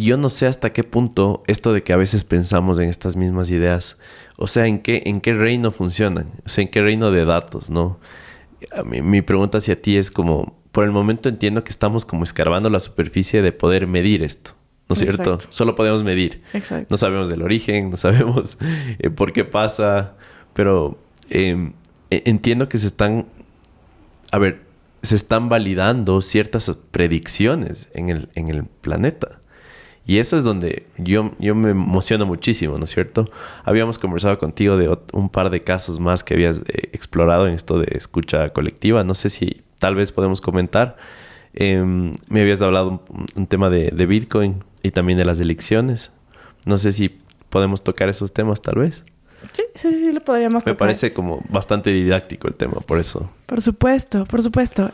yo no sé hasta qué punto esto de que a veces pensamos en estas mismas ideas, o sea, ¿en qué reino funcionan? O sea, ¿en qué reino de datos, no? Mi pregunta hacia ti es como, por el momento entiendo que estamos como escarbando la superficie de poder medir esto, ¿no es cierto? Exacto. Solo podemos medir. No Exacto. sabemos del origen, no sabemos por qué pasa, pero entiendo que a ver, se están validando ciertas predicciones en el planeta. Y eso es donde yo me emociono muchísimo, ¿no es cierto? Habíamos conversado contigo de un par de casos más que habías explorado en esto de escucha colectiva. No sé si tal vez podemos comentar. Me habías hablado un tema de Bitcoin y también de las elecciones. No sé si podemos tocar esos temas tal vez. Sí, sí, sí, lo podríamos Me tocar. parece como bastante didáctico el tema, por eso. Por supuesto, por supuesto.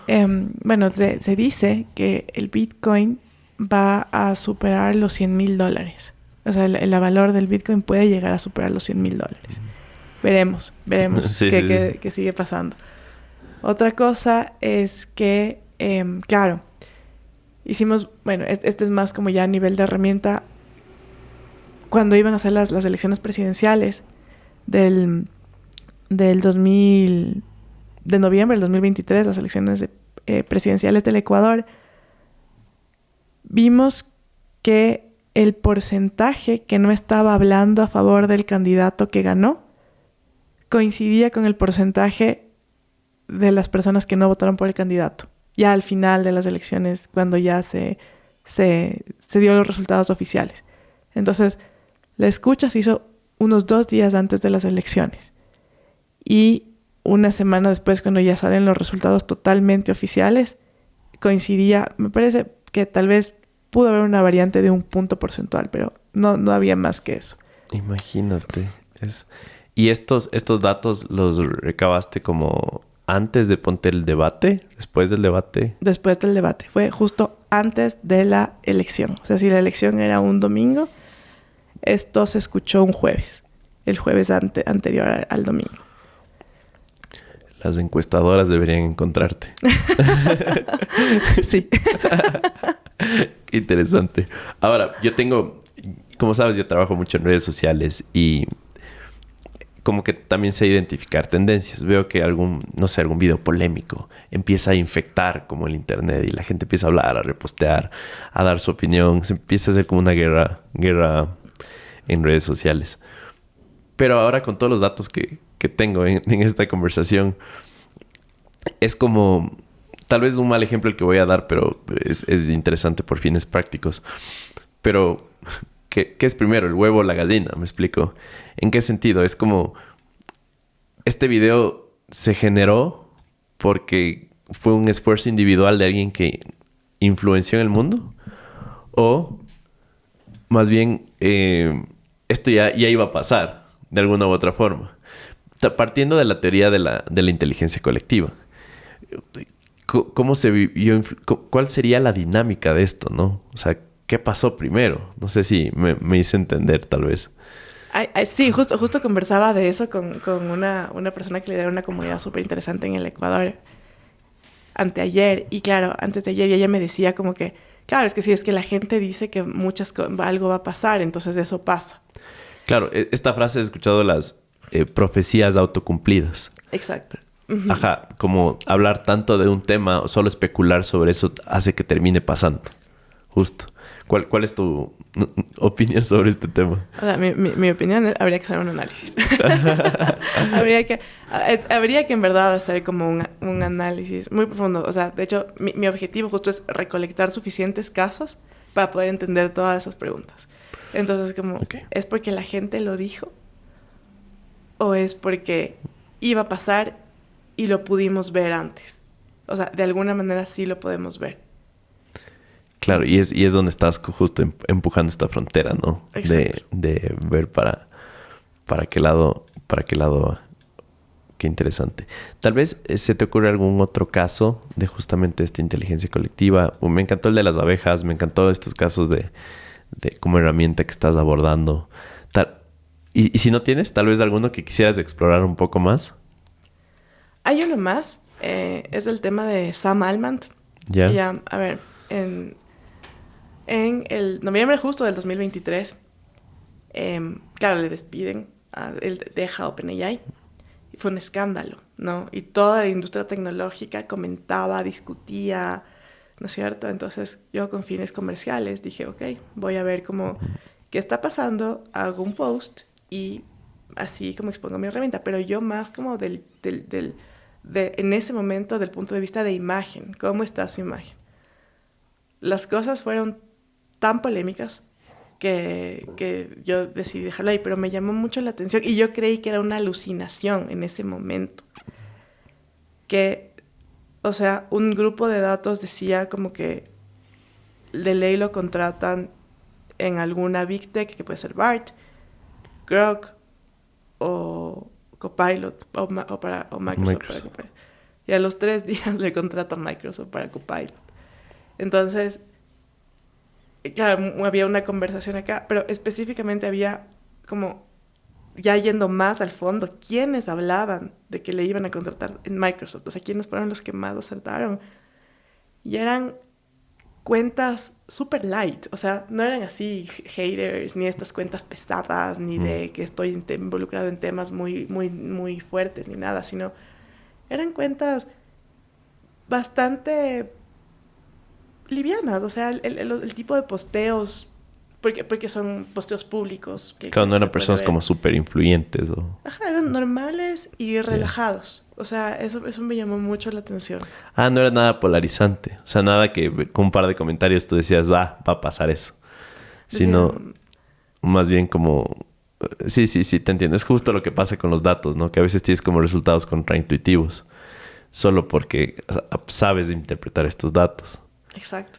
Bueno, se dice que el Bitcoin va a superar los $100,000. O sea, el valor del Bitcoin puede llegar a superar los $100,000. Veremos Sí, qué, sí, sí. qué sigue pasando. Otra cosa es que, claro, hicimos, bueno, este es más como ya a nivel de herramienta. Cuando iban a hacer las elecciones presidenciales del 2000, de noviembre del 2023, las elecciones presidenciales del Ecuador, vimos que el porcentaje que no estaba hablando a favor del candidato que ganó coincidía con el porcentaje de las personas que no votaron por el candidato. Ya al final de las elecciones, cuando ya se dio los resultados oficiales. Entonces, la escucha se hizo unos 2 días antes de las elecciones. Y una semana después, cuando ya salen los resultados totalmente oficiales, coincidía, me parece que tal vez pudo haber una variante de un punto porcentual, pero no había más que eso. Imagínate. ¿Y estos datos los recabaste como antes de ponte el debate? ¿Después del debate? Después del debate. Fue justo antes de la elección. O sea, si la elección era un domingo, esto se escuchó un jueves. El jueves anterior al domingo. Las encuestadoras deberían encontrarte. Sí. Qué interesante. Ahora, como sabes, yo trabajo mucho en redes sociales y como que también sé identificar tendencias. Veo que algún video polémico empieza a infectar como el internet y la gente empieza a hablar, a repostear, a dar su opinión. Se empieza a hacer como una guerra en redes sociales. Pero ahora con todos los datos que tengo en esta conversación, es como tal vez un mal ejemplo el que voy a dar, pero es interesante por fines prácticos. Pero, ¿qué es primero, el huevo o la gallina? ¿Me explico? ¿En qué sentido? Es como, este video se generó porque fue un esfuerzo individual de alguien que influenció en el mundo. O, más bien, esto ya iba a pasar de alguna u otra forma. Partiendo de la teoría de la inteligencia colectiva. ¿Cómo se vivió? ¿Cuál sería la dinámica de esto, no? O sea, ¿qué pasó primero? No sé si me hice entender, tal vez. Sí, justo conversaba de eso con una persona que lidera una comunidad súper interesante en el Ecuador anteayer. Y claro, antes de ayer ella me decía como que, claro, es que sí, es que la gente dice que algo va a pasar, entonces eso pasa. Claro, esta frase he escuchado las profecías autocumplidas. Exacto. Ajá, como hablar tanto de un tema o solo especular sobre eso hace que termine pasando. Justo. ¿Cuál es tu opinión sobre este tema? O sea, mi opinión es, habría que hacer un análisis. habría que en verdad hacer como un análisis muy profundo. O sea, de hecho, mi objetivo justo es recolectar suficientes casos para poder entender todas esas preguntas. Entonces, como, Okay. ¿es porque la gente lo dijo? ¿O es porque iba a pasar y lo pudimos ver antes? O sea, de alguna manera sí lo podemos ver. Claro, y es donde estás justo empujando esta frontera, ¿no? Exacto. De ver para qué lado va. Qué interesante. Tal vez se te ocurre algún otro caso de justamente esta inteligencia colectiva. Me encantó el de las abejas, me encantó estos casos de como herramienta que estás abordando. Y si no tienes, tal vez alguno que quisieras explorar un poco más. Hay uno más, es el tema de Sam Altman. ¿Ya? Ya, a ver, en en el noviembre justo del 2023, claro, le despiden, él deja OpenAI. Y fue un escándalo, ¿no? Y toda la industria tecnológica comentaba, discutía, ¿no es cierto? Entonces yo con fines comerciales dije, ok, voy a ver qué está pasando, hago un post y así como expongo mi herramienta, pero yo más como en ese momento del punto de vista de imagen, ¿cómo está su imagen? Las cosas fueron tan polémicas que yo decidí dejarlo ahí, pero me llamó mucho la atención y yo creí que era una alucinación en ese momento. Que, o sea, un grupo de datos decía como que de ley lo contratan en alguna Big Tech, que puede ser BART, Grok o Copilot o Microsoft para Copilot. Y a los 3 días le contratan Microsoft para Copilot. Entonces, claro, había una conversación acá, pero específicamente había como, ya yendo más al fondo, ¿quiénes hablaban de que le iban a contratar en Microsoft? O sea, ¿quiénes fueron los que más acertaron? Y eran cuentas super light, o sea, no eran así haters, ni estas cuentas pesadas, ni de que estoy involucrado en temas muy, muy, muy fuertes, ni nada, sino eran cuentas bastante livianas, o sea, el tipo de posteos, porque son posteos públicos. Claro, no eran personas como súper influyentes. Ajá, eran normales y relajados. O sea, eso me llamó mucho la atención. No era nada polarizante. O sea, nada que con un par de comentarios tú decías, va a pasar eso. Sino más bien como... Sí, te entiendo. Es justo lo que pasa con los datos, ¿no? Que a veces tienes como resultados contraintuitivos. Solo porque sabes interpretar estos datos. Exacto.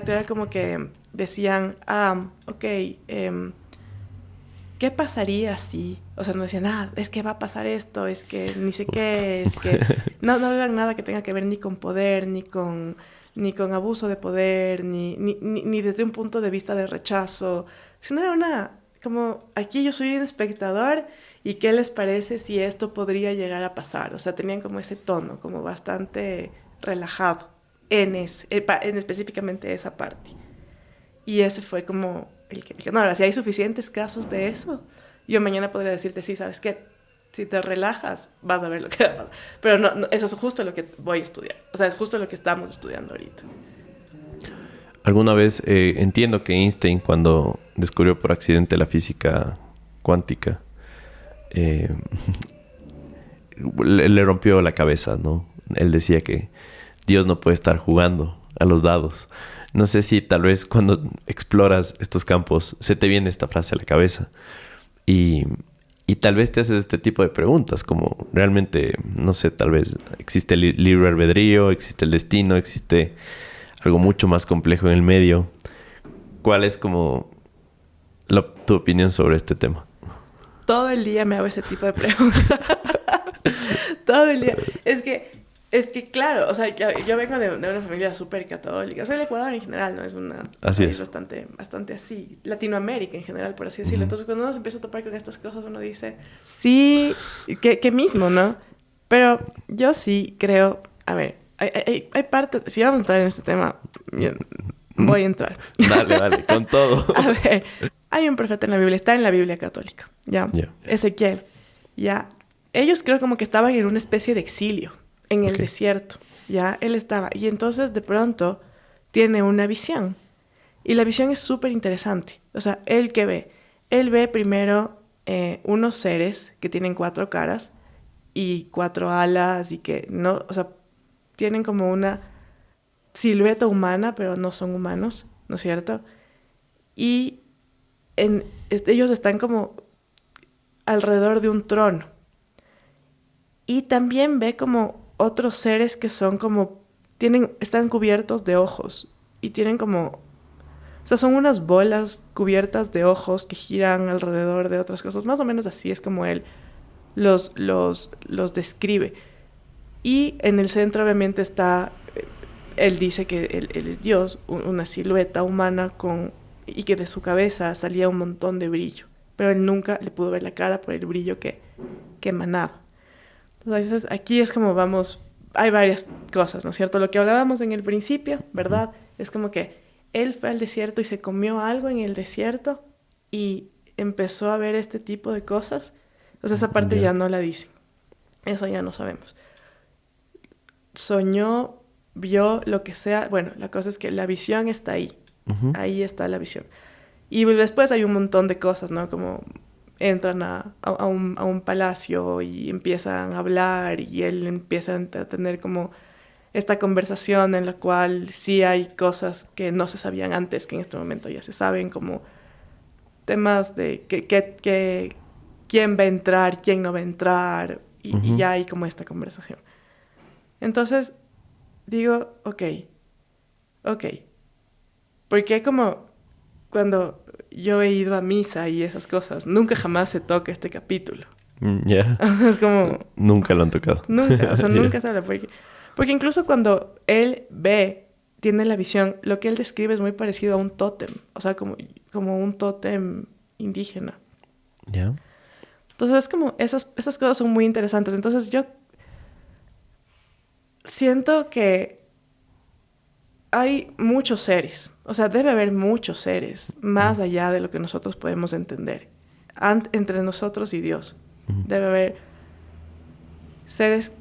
Era como que decían, ok, ¿qué pasaría si? O sea, no decían, es que va a pasar esto, es que ni sé qué, es que... No hablan nada que tenga que ver ni con poder, ni con abuso de poder, ni desde un punto de vista de rechazo. Sino era como, aquí yo soy un espectador y ¿qué les parece si esto podría llegar a pasar? O sea, tenían como ese tono, como bastante relajado en específicamente esa parte. Y ese fue como el que no, ahora, si hay suficientes casos de eso, yo mañana podría decirte, sí, ¿sabes qué? Si te relajas, vas a ver lo que va a pasar. Pero no, eso es justo lo que voy a estudiar. O sea, es justo lo que estamos estudiando ahorita. Alguna vez entiendo que Einstein, cuando descubrió por accidente la física cuántica, le rompió la cabeza, ¿no? Él decía que Dios no puede estar jugando a los dados. No sé si tal vez cuando exploras estos campos se te viene esta frase a la cabeza y tal vez te haces este tipo de preguntas como realmente, no sé, tal vez existe el libre albedrío, existe el destino, existe algo mucho más complejo en el medio. ¿Cuál es como tu opinión sobre este tema? Todo el día me hago ese tipo de preguntas. Todo el día. Es que claro, o sea, yo vengo de una familia súper católica. O sea, el Ecuador en general, ¿no? Es una país bastante así. Latinoamérica en general, por así decirlo. Entonces, cuando uno se empieza a topar con estas cosas, uno dice, sí, que mismo, ¿no? Pero yo sí creo, a ver, hay partes, si vamos a entrar en este tema, voy a entrar. Dale, con todo. A ver, hay un profeta en la Biblia, está en la Biblia católica, ¿ya? Yeah. Ezequiel, ¿ya? Ellos creo como que estaban en una especie de exilio. En el desierto, ya él estaba. Y entonces de pronto tiene una visión. Y la visión es súper interesante. O sea, ¿él qué ve? Él ve primero unos seres que tienen 4 caras y 4 alas y que no, o sea, tienen como una silueta humana, pero no son humanos, ¿no es cierto? Y ellos están como alrededor de un trono. Y también ve como otros seres que son como, están cubiertos de ojos y tienen como, o sea, son unas bolas cubiertas de ojos que giran alrededor de otras cosas. Más o menos así es como él los describe. Y en el centro obviamente está, él dice que él es Dios, una silueta humana y que de su cabeza salía un montón de brillo. Pero él nunca le pudo ver la cara por el brillo que emanaba. Entonces, aquí es como hay varias cosas, ¿no es cierto? Lo que hablábamos en el principio, ¿verdad? Es como que él fue al desierto y se comió algo en el desierto y empezó a ver este tipo de cosas. O sea, esa parte ya no la dicen. Eso ya no sabemos. Soñó, vio lo que sea. Bueno, la cosa es que la visión está ahí. Uh-huh. Ahí está la visión. Y después hay un montón de cosas, ¿no? Como entran a un palacio y empiezan a hablar y él empieza a tener como esta conversación en la cual sí hay cosas que no se sabían antes, que en este momento ya se saben, como temas de quién va a entrar, quién no va a entrar, y ya hay como esta conversación. Entonces, digo, ok. Porque como cuando yo he ido a misa y esas cosas, nunca jamás se toca este capítulo. Ya. O sea, es como... Nunca lo han tocado. Nunca, o sea, nunca se habla. Porque incluso cuando él tiene la visión, lo que él describe es muy parecido a un tótem. O sea, como un tótem indígena. Ya. Entonces, es como... Esas cosas son muy interesantes. Entonces, yo siento que hay muchos seres. O sea, debe haber muchos seres más allá de lo que nosotros podemos entender. Entre nosotros y Dios. Debe haber seres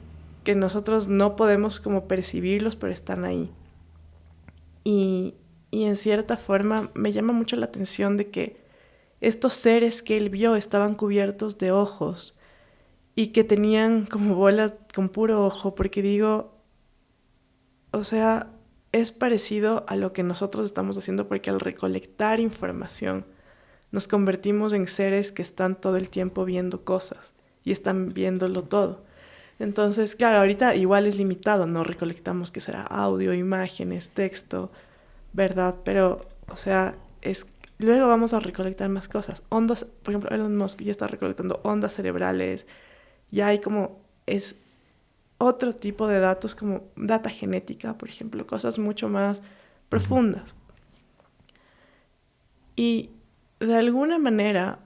que nosotros no podemos como percibirlos, pero están ahí. Y en cierta forma me llama mucho la atención de que estos seres que él vio estaban cubiertos de ojos y que tenían como bolas con puro ojo, porque digo, o sea, es parecido a lo que nosotros estamos haciendo, porque al recolectar información nos convertimos en seres que están todo el tiempo viendo cosas y están viéndolo todo. Entonces, claro, ahorita igual es limitado, no recolectamos que será audio, imágenes, texto, ¿verdad? Pero, o sea, luego vamos a recolectar más cosas. Ondas, por ejemplo, Elon Musk ya está recolectando ondas cerebrales, ya hay como, es otro tipo de datos como data genética, por ejemplo, cosas mucho más profundas. Y de alguna manera,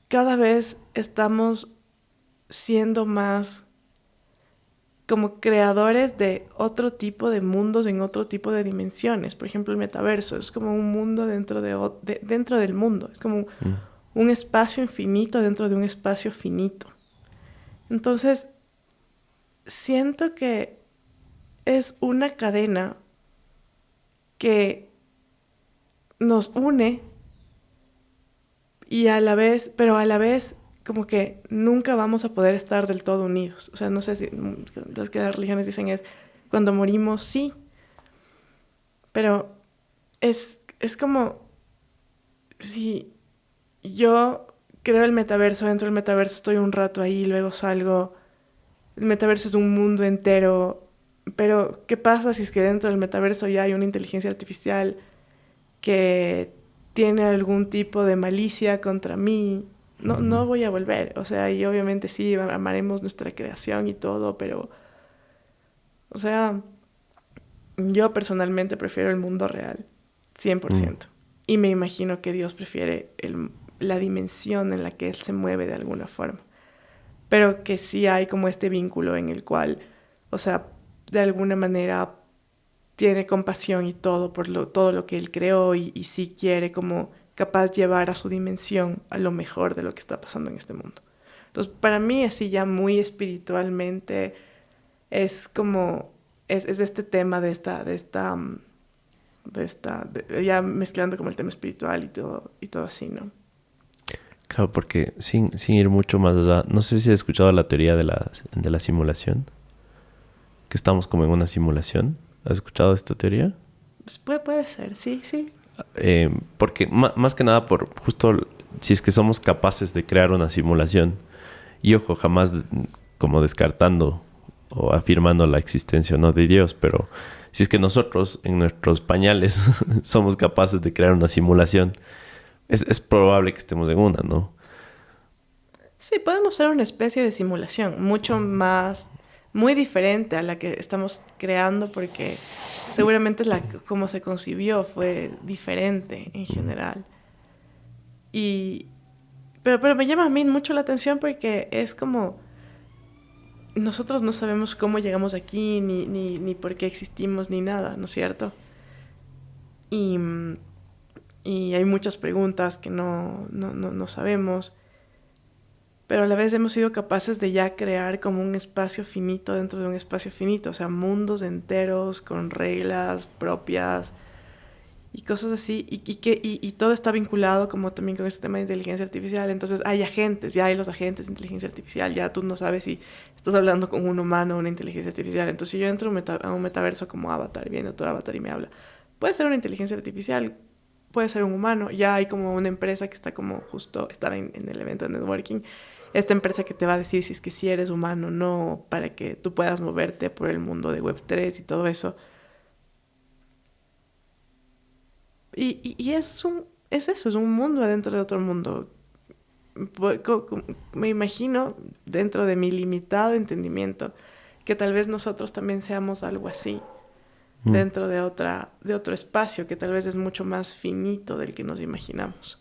cada vez estamos siendo más como creadores de otro tipo de mundos en otro tipo de dimensiones. Por ejemplo, el metaverso es como un mundo dentro del mundo. Es como un espacio infinito dentro de un espacio finito. Entonces, siento que es una cadena que nos une pero a la vez como que nunca vamos a poder estar del todo unidos. O sea, no sé si lo que las religiones dicen es, cuando morimos, sí. Pero es como si yo creo el metaverso, dentro del metaverso estoy un rato ahí, luego salgo. El metaverso es un mundo entero. Pero, ¿qué pasa si es que dentro del metaverso ya hay una inteligencia artificial que tiene algún tipo de malicia contra mí? No voy a volver. O sea, y obviamente sí, amaremos nuestra creación y todo, pero... O sea, yo personalmente prefiero el mundo real, 100%. Y me imagino que Dios prefiere la dimensión en la que Él se mueve de alguna forma. Pero que sí hay como este vínculo en el cual, o sea, de alguna manera tiene compasión y todo por todo lo que Él creó y sí quiere como capaz llevar a su dimensión a lo mejor de lo que está pasando en este mundo. Entonces, para mí, así ya muy espiritualmente, es como, es este tema ya mezclando como el tema espiritual y todo así, ¿no? Claro, porque sin ir mucho más allá, no sé si has escuchado la teoría de la simulación, que estamos como en una simulación. ¿Has escuchado esta teoría? Pues puede ser, sí. Porque más que nada por justo si es que somos capaces de crear una simulación, y ojo, jamás como descartando o afirmando la existencia o no de Dios, pero si es que nosotros en nuestros pañales somos capaces de crear una simulación, es probable que estemos en una, ¿no? Sí, podemos ser una especie de simulación, mucho más, muy diferente a la que estamos creando, porque seguramente como se concibió fue diferente en general. Pero me llama a mí mucho la atención porque es como... Nosotros no sabemos cómo llegamos aquí, ni por qué existimos, ni nada, ¿no es cierto? Y, y hay muchas preguntas que no sabemos. Pero a la vez hemos sido capaces de ya crear como un espacio finito dentro de un espacio finito. O sea, mundos enteros con reglas propias y cosas así. Y todo está vinculado como también con este tema de inteligencia artificial. Entonces hay agentes, ya hay los agentes de inteligencia artificial. Ya tú no sabes si estás hablando con un humano o una inteligencia artificial. Entonces si yo entro a un metaverso como Avatar y viene otro Avatar y me habla, puede ser una inteligencia artificial, puede ser un humano. Ya hay como una empresa que está como justo, estaba en el evento de networking, esta empresa que te va a decir si es que sí eres humano o no, para que tú puedas moverte por el mundo de Web3 y todo eso. Y es eso, es un mundo adentro de otro mundo. Me imagino, dentro de mi limitado entendimiento, que tal vez nosotros también seamos algo así, Mm. dentro de otro espacio, que tal vez es mucho más finito del que nos imaginamos.